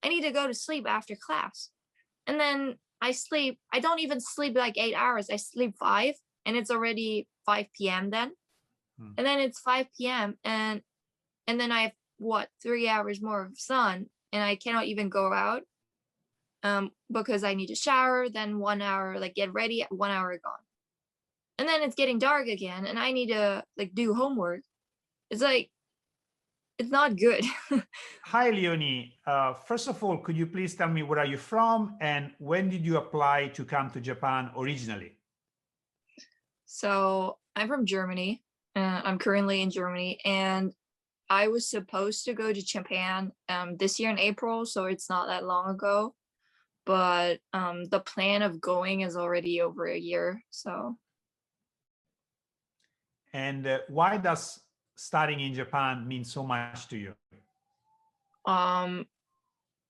I need to go to sleep after class. And then I don't even sleep like 8 hours. I sleep 5 and it's already 5 p.m. then. And then it's 5 p.m. and then I have what, 3 hours more of sun and I cannot even go out because I need to shower, then 1 hour, like get ready, 1 hour gone. And then it's getting dark again and I need to like do homework. It's like, it's not good. Hi, Leonie. First of all, could you please tell me where are you from and when did you apply to come to Japan originally? So I'm from Germany. I'm currently in Germany and I was supposed to go to Japan this year in April, so it's not that long ago. But the plan of going is already over a year. So. And why does studying in Japan mean so much to you?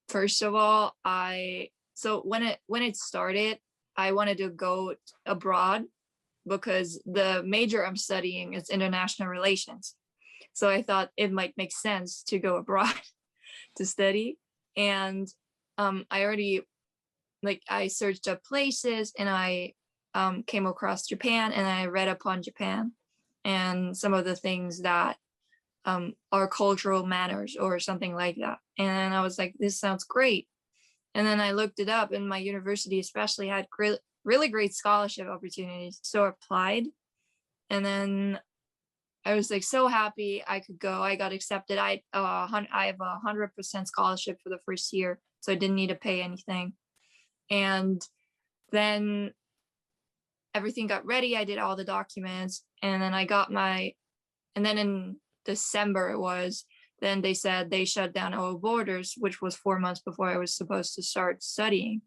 First of all, so when it started, I wanted to go abroad because the major I'm studying is international relations. So I thought it might make sense to go abroad to study. And I already, like, I searched up places and I came across Japan and I read upon Japan and some of the things that are cultural manners or something like that. And I was like, this sounds great. And then I looked it up and my university especially had really great scholarship opportunities. So I applied and then I was like so happy I could go. I got accepted. I have 100% scholarship for the first year, so I didn't need to pay anything. And then everything got ready. I did all the documents and then and then in December then they said they shut down all borders, which was 4 months before I was supposed to start studying.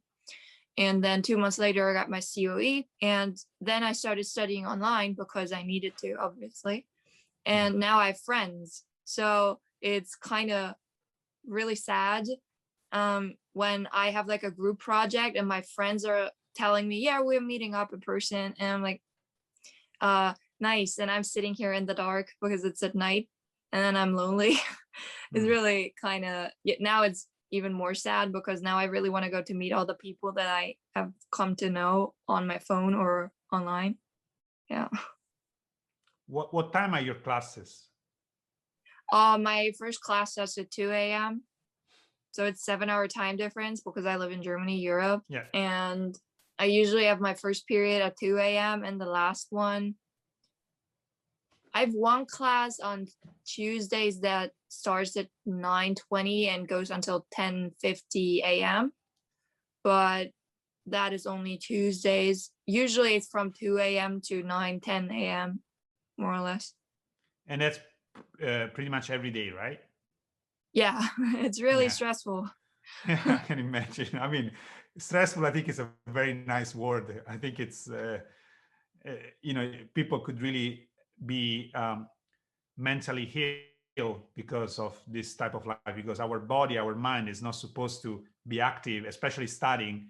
And then 2 months later, I got my COE. And then I started studying online because I needed to, obviously. And now I have friends. So it's kind of really sad when I have like a group project and my friends are telling me, yeah, we're meeting up in person. And I'm like, nice. And I'm sitting here in the dark because it's at night and then I'm lonely. It's really kind of, now it's even more sad because now I really want to go to meet all the people that I have come to know on my phone or online. Yeah. What time are your classes? My first class starts at 2 a.m. So it's 7-hour time difference because I live in Germany, Europe. Yeah. And I usually have my first period at 2 a.m. and the last one. I have one class on Tuesdays that starts at 9:20 and goes until 10:50 a.m. But that is only Tuesdays. Usually it's from 2 a.m. to 9:10 a.m. more or less. And that's pretty much every day, right? Yeah, it's really stressful. I can imagine. I mean, stressful, I think, is a very nice word. I think it's, people could really be mentally healed because of this type of life, because our body, our mind is not supposed to be active, especially studying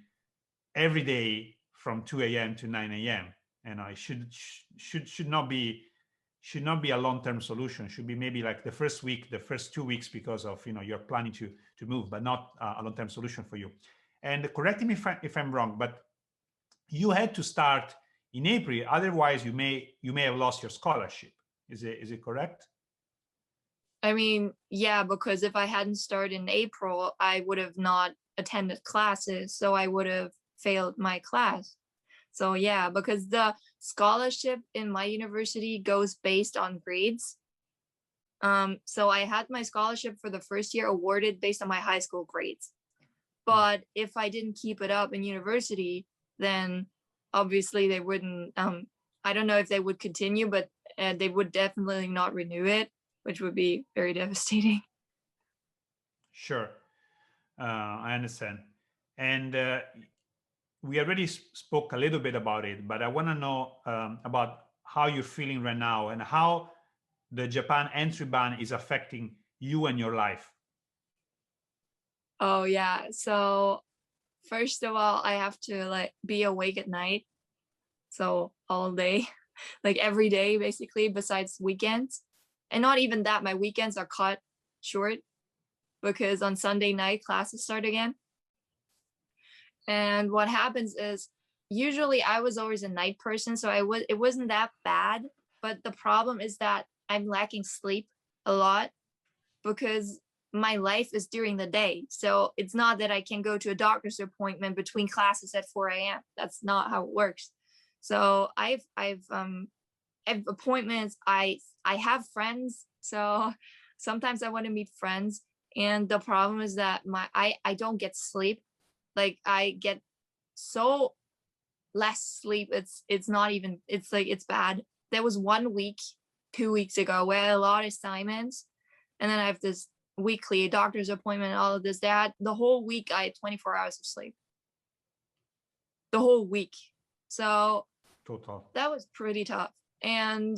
every day from 2 a.m. to 9 a.m. And it should not be a long-term solution. Should be maybe like the first week, the first 2 weeks, because of you're planning to move, but not a long-term solution for you. And correct me if I'm wrong, but you had to start in April, otherwise you may have lost your scholarship. Is it correct? I mean, yeah, because if I hadn't started in April, I would have not attended classes, so I would have failed my class. So yeah, because the scholarship in my university goes based on grades. So I had my scholarship for the first year awarded based on my high school grades. But if I didn't keep it up in university, then obviously they wouldn't, I don't know if they would continue, but they would definitely not renew it, which would be very devastating. Sure. I understand. And we already spoke a little bit about it, but I want to know about how you're feeling right now and how the Japan entry ban is affecting you and your life. Oh yeah. So first of all, I have to like be awake at night. So all day, like every day, basically, besides weekends. And not even that, my weekends are cut short. because on Sunday night classes start again. And what happens is usually I was always a night person, so it wasn't that bad. But the problem is that I'm lacking sleep a lot because my life is during the day. So it's not that I can go to a doctor's appointment between classes at 4 a.m. That's not how it works. So I've appointments. I have friends. So sometimes I want to meet friends. And the problem is that I don't get sleep. Like I get so less sleep. It's not even, it's like, it's bad. There was 1 week, 2 weeks ago where I had a lot of assignments. And then I have this weekly doctor's appointment, all of this, that. The whole week I had 24 hours of sleep. The whole week. So Total. that was pretty tough. And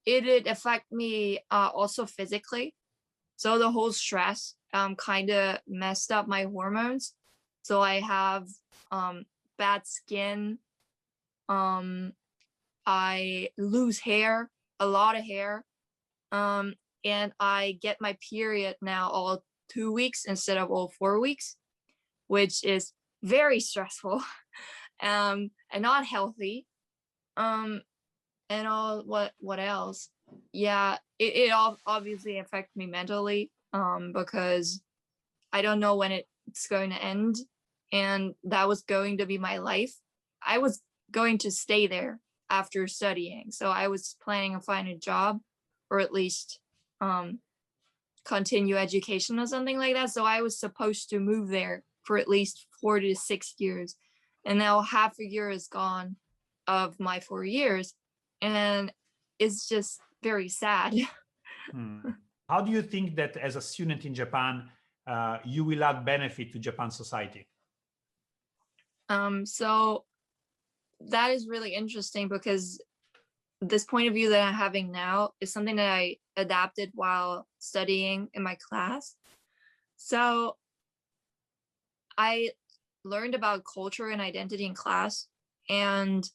it did affect me also physically. So the whole stress kind of messed up my hormones. So I have bad skin. I lose hair, a lot of hair. And I get my period now all 2 weeks instead of all 4 weeks, which is very stressful and not healthy. And all what else? Yeah, it all obviously affects me mentally because I don't know when it's going to end. And that was going to be my life. I was going to stay there after studying. So I was planning on finding a job or at least continue education or something like that. So I was supposed to move there for at least 4 to 6 years. And now half a year is gone of my 4 years. And it's just very sad. How do you think that as a student in Japan, you will add benefit to Japan society? So that is really interesting because this point of view that I'm having now is something that I adapted while studying in my class. So I learned about culture and identity in class, and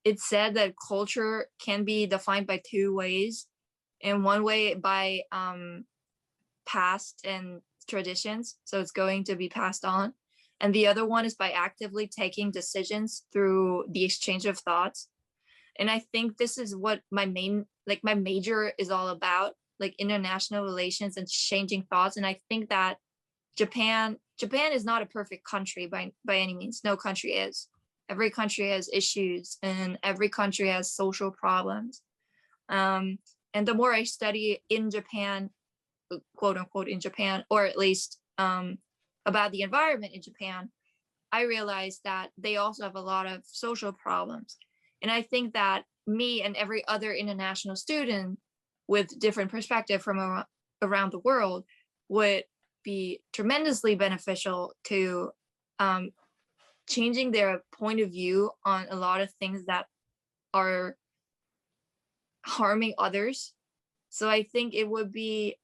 it said that culture can be defined by 2 ways. In one way by past and traditions, so it's going to be passed on. And the other one is by actively taking decisions through the exchange of thoughts. And I think this is what my major is all about, like international relations and changing thoughts. And I think that Japan is not a perfect country by any means. No country is. Every country has issues and every country has social problems. And the more I study in Japan, quote unquote in Japan, or at least about the environment in Japan, I realized that they also have a lot of social problems. And I think that me and every other international student with different perspective from around the world would be tremendously beneficial to changing their point of view on a lot of things that are harming others. So I think it would be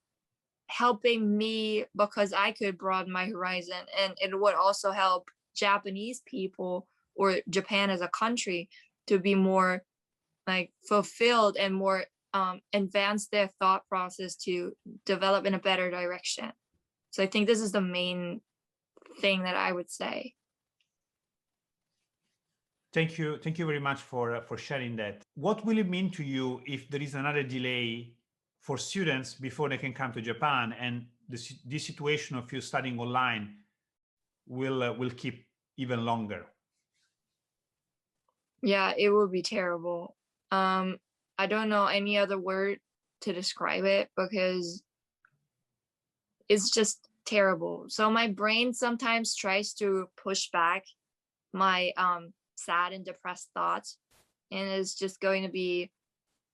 helping me because I could broaden my horizon, and it would also help Japanese people or Japan as a country to be more like fulfilled and more advance their thought process to develop in a better direction. So I think this is the main thing that I would say. Thank you very much for sharing that. What will it mean to you if there is another delay for students before they can come to Japan, and this situation of you studying online will keep even longer? Yeah, it would be terrible. I don't know any other word to describe it because it's just terrible. So my brain sometimes tries to push back my sad and depressed thoughts, and it's just going to be,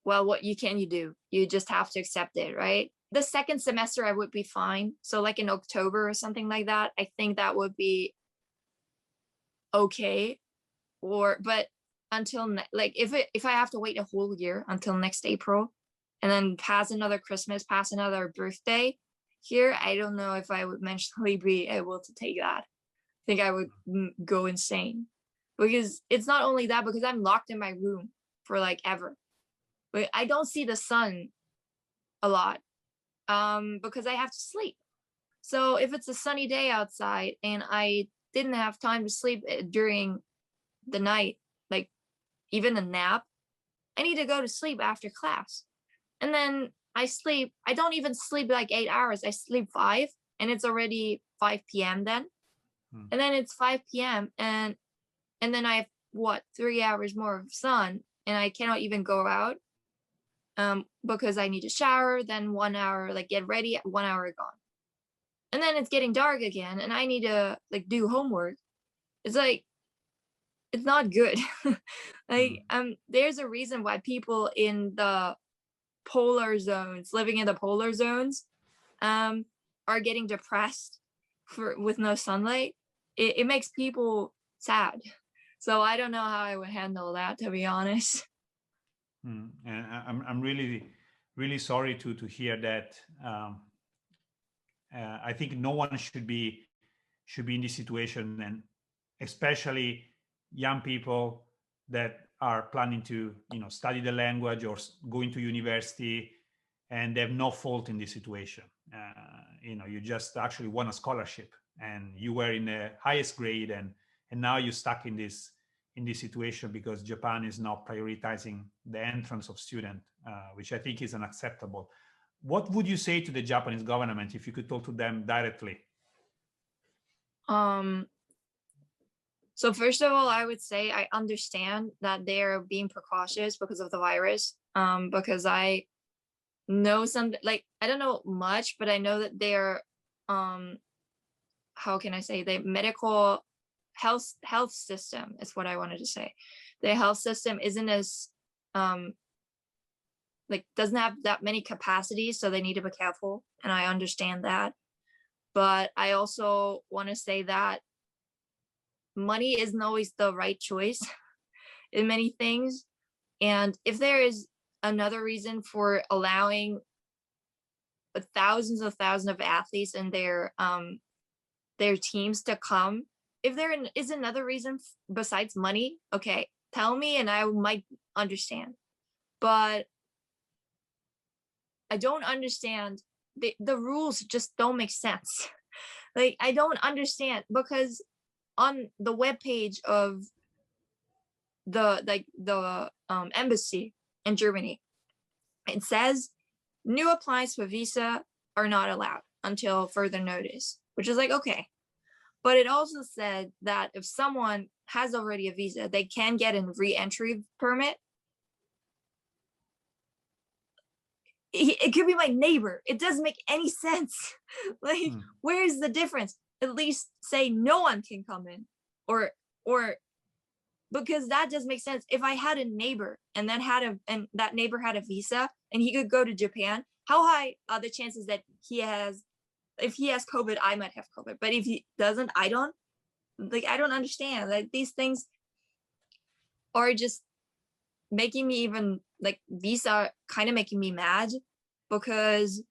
well, what can you do? You just have to accept it, right? The second semester I would be fine. So like in October or something like that, I think that would be okay. But until like if I have to wait a whole year until next April and then pass another Christmas, pass another birthday here, I don't know if I would mentally be able to take that. I think I would go insane, because it's not only that, because I'm locked in my room for like ever. But I don't see the sun a lot. because I have to sleep. So if it's a sunny day outside and I didn't have time to sleep during the night, like even a nap, I need to go to sleep after class. And then I sleep. I don't even sleep like 8 hours. I sleep 5, and it's already 5 p.m. then. And then it's 5 p.m. and then I have what 3 hours more of sun, and I cannot even go out because I need to shower. Then 1 hour, like get ready, 1 hour gone, and then it's getting dark again, and I need to like do homework. It's like it's not good. Like there's a reason why people in the polar zones, living in the polar zones, are getting depressed with no sunlight. It makes people sad. So I don't know how I would handle that, to be honest. And I'm really, really sorry to hear that. I think no one should be in this situation, and especially young people that are planning to study the language or go into university, and they have no fault in this situation. You just actually won a scholarship, and you were in the highest grade, and now you're stuck in this situation because Japan is not prioritizing the entrance of student, which I think is unacceptable. What would you say to the Japanese government if you could talk to them directly? So first of all, I would say I understand that they're being precautious because of the virus. Because I know some, like, I don't know much, but I know that they're, how can I say, the medical health system is what I wanted to say. The health system isn't as, like, doesn't have that many capacities, so they need to be careful, and I understand that. But I also want to say that money isn't always the right choice in many things. And if there is another reason for allowing thousands of athletes and their teams to come, if there is another reason besides money, okay, tell me and I might understand. But I don't understand. The rules just don't make sense. Like, I don't understand, because on the webpage of the embassy in Germany, it says new applies for visa are not allowed until further notice, which is like, okay. But it also said that if someone has already a visa, they can get a re-entry permit. It could be my neighbor. It doesn't make any sense. Like, where's the difference? At least say no one can come in, or because that does make sense. If I had a neighbor and that neighbor had a visa and he could go to Japan, how high are the chances that if he has COVID, I might have COVID, but if he doesn't, I don't understand. Like, these things are just making me, even like visa, kind of making me mad, because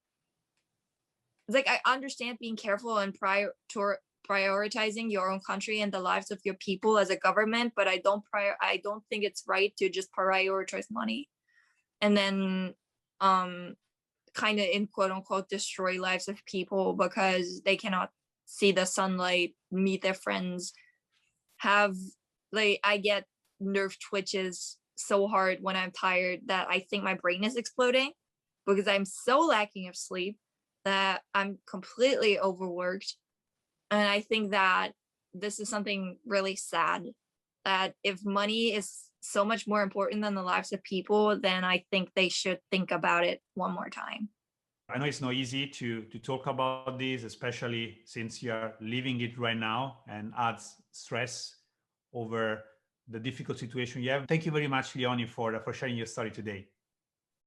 like, I understand being careful and prioritizing your own country and the lives of your people as a government, but I don't think it's right to just prioritize money and then kind of, in quote unquote, destroy lives of people because they cannot see the sunlight, meet their friends, I get nerve twitches so hard when I'm tired that I think my brain is exploding because I'm so lacking of sleep that I'm completely overworked. And I think that this is something really sad, that if money is so much more important than the lives of people, then I think they should think about it one more time. I know it's not easy to talk about this, especially since you're living it right now, and adds stress over the difficult situation you have. Thank you very much, Leonie, for sharing your story today.